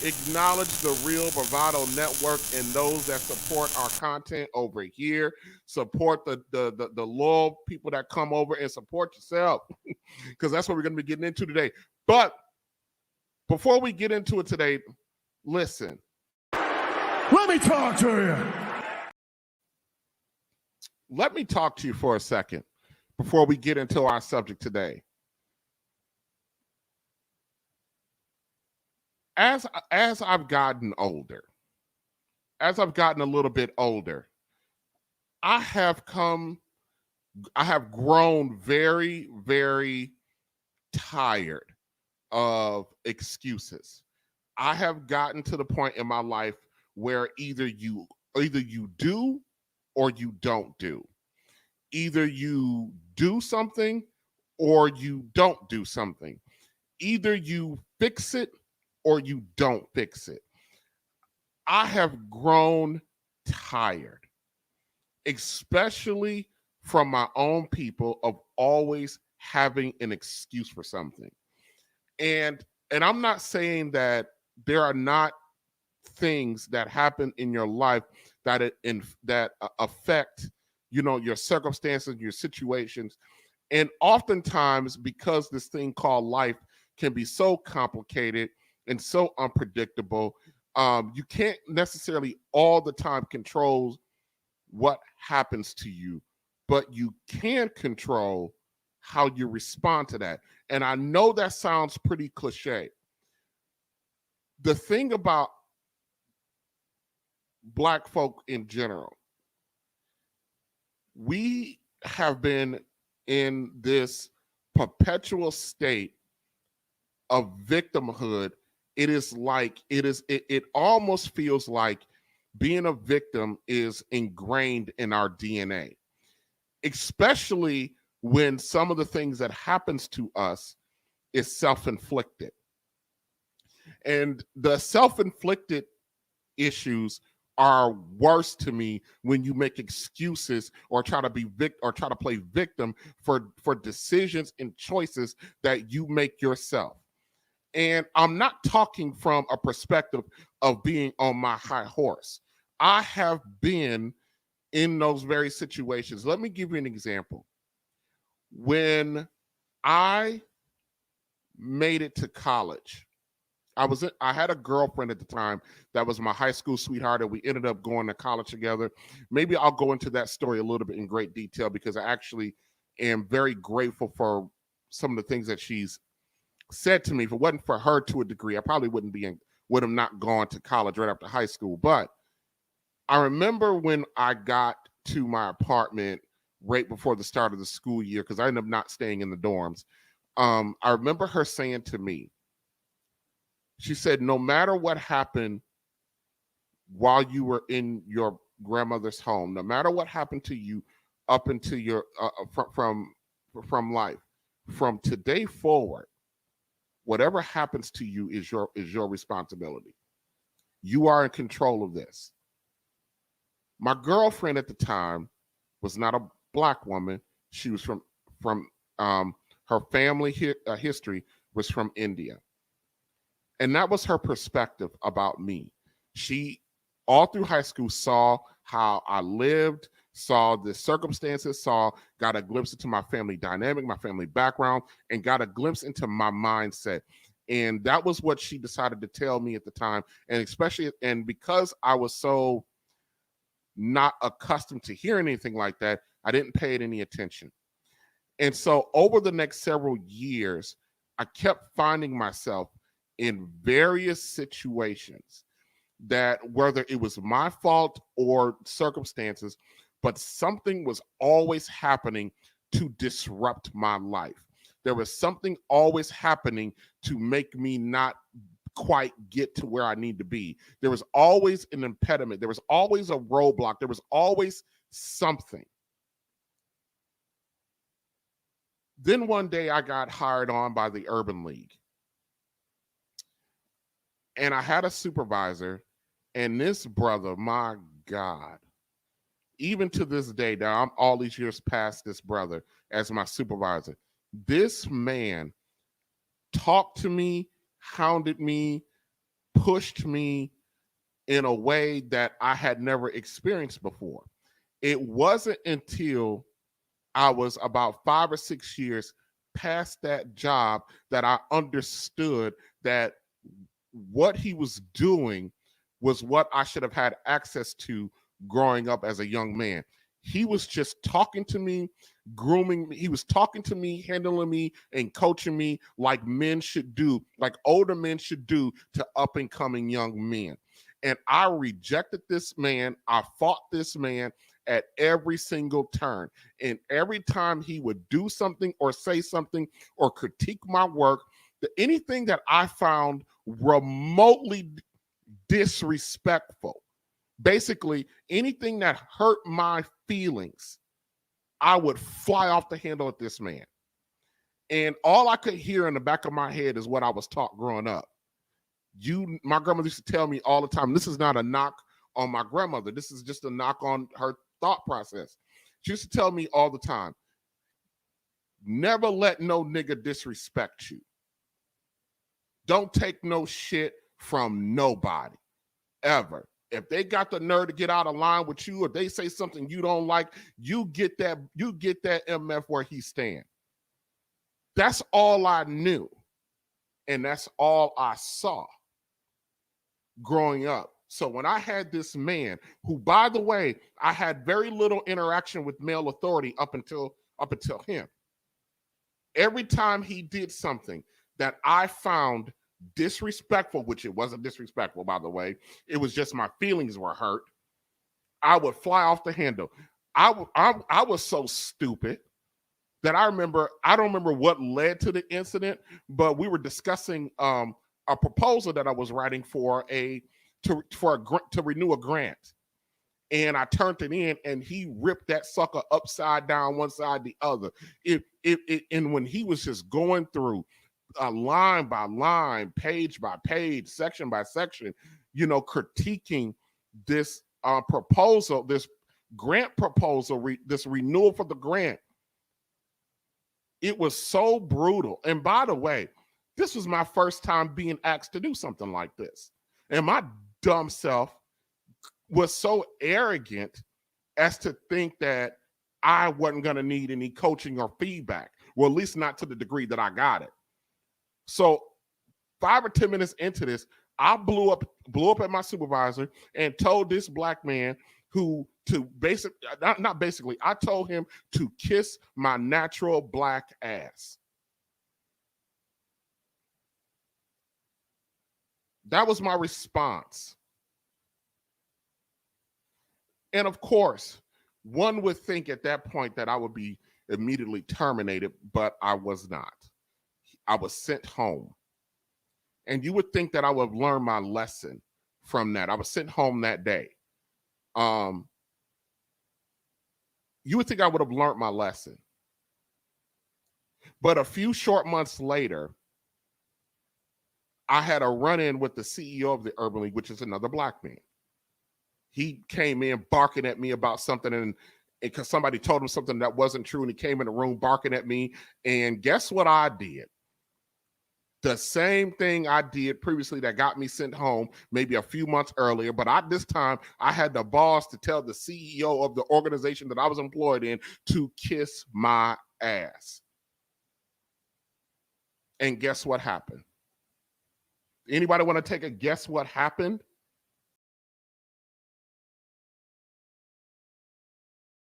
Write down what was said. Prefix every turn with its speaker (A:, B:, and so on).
A: Acknowledge the Real Bravado Network and those that support our content over here. Support the loyal people that come over and support yourself because that's what we're going to be getting into today. But before we get into it today, listen.
B: Let me talk to you.
A: Let me talk to you for a second before we get into our subject today. As I've gotten older, as I've gotten a little bit older, I have grown very, very tired of excuses. I have gotten to the point in my life where either you do or you don't do. Either you do something or you don't do something. Either you fix it or you don't fix it. I have grown tired, especially from my own people, of always having an excuse for something. And I'm not saying that there are not things that happen in your life that affect, your circumstances, your situations. And oftentimes, because this thing called life can be so complicated and so unpredictable, you can't necessarily all the time control what happens to you, but you can control how you respond to that. And I know that sounds pretty cliche. The thing about Black folk in general, we have been in this perpetual state of victimhood. It almost feels like being a victim is ingrained in our DNA, especially when some of the things that happens to us is self-inflicted. And the self-inflicted issues are worse to me when you make excuses or try to play victim for decisions and choices that you make yourself. And I'm not talking from a perspective of being on my high horse. I have been in those very situations. Let me give you an example. When I made it to college, I had a girlfriend at the time that was my high school sweetheart, and we ended up going to college together. Maybe I'll go into that story a little bit in great detail because I actually am very grateful for some of the things that she's said to me. If it wasn't for her to a degree, I probably would have not gone to college right after high school. But I remember when I got to my apartment right before the start of the school year, because I ended up not staying in the dorms. I remember her saying to me, she said, no matter what happened while you were in your grandmother's home, no matter what happened to you up into your from life, from today forward, whatever happens to you is your responsibility. You are in control of this. My girlfriend at the time was not a Black woman. She was from her family history was from India. And that was her perspective about me. She, all through high school, saw how I lived, saw the circumstances, got a glimpse into my family dynamic, my family background, and got a glimpse into my mindset. And that was what she decided to tell me at the time. And because I was so not accustomed to hearing anything like that, I didn't pay it any attention. And so over the next several years, I kept finding myself in various situations that, whether it was my fault or circumstances, but something was always happening to disrupt my life. There was something always happening to make me not quite get to where I need to be. There was always an impediment. There was always a roadblock. There was always something. Then one day I got hired on by the Urban League. And I had a supervisor, and this brother, my God, even to this day, now I'm all these years past this brother as my supervisor, this man talked to me, hounded me, pushed me in a way that I had never experienced before. It wasn't until I was about 5 or 6 years past that job that I understood that what he was doing was what I should have had access to growing up as a young man. He was just talking to me, grooming me. He was talking to me, handling me, and coaching me like men should do, like older men should do to up and coming young men. And I rejected this man. I fought this man at every single turn. And every time he would do something or say something or critique my work, anything that I found remotely disrespectful, basically anything that hurt my feelings, I would fly off the handle at this man. And all I could hear in the back of my head is what I was taught growing up. My grandmother used to tell me all the time, this is not a knock on my grandmother. This is just a knock on her thought process. She used to tell me all the time, never let no nigga disrespect you. Don't take no shit from nobody, ever. If they got the nerve to get out of line with you or they say something you don't like, you get that MF where he stand. That's all I knew. And that's all I saw growing up. So when I had this man who, by the way, I had very little interaction with male authority up until him. Every time he did something that I found disrespectful, which it wasn't disrespectful, by the way, it was just my feelings were hurt, I would fly off the handle. I was so stupid that I don't remember what led to the incident, but we were discussing a proposal that I was writing to renew a grant. And I turned it in and he ripped that sucker upside down, one side, the other. And when he was just going through line by line, page by page, section by section, critiquing this proposal, this grant proposal, this renewal for the grant, it was so brutal. And by the way, this was my first time being asked to do something like this. And my dumb self was so arrogant as to think that I wasn't going to need any coaching or feedback. Well, at least not to the degree that I got it. So 5 or 10 minutes into this, I blew up at my supervisor and told this black man I told him to kiss my natural black ass. That was my response. And of course, one would think at that point that I would be immediately terminated, but I was not. I was sent home. And you would think that I would have learned my lesson from that. I was sent home that day. You would think I would have learned my lesson. But a few short months later, I had a run-in with the CEO of the Urban League, which is another black man. He came in barking at me about something, and because somebody told him something that wasn't true, and he came in the room barking at me. And guess what I did? The same thing I did previously that got me sent home maybe a few months earlier, but this time I had the balls to tell the CEO of the organization that I was employed in to kiss my ass. And guess what happened? Anybody want to take a guess what happened?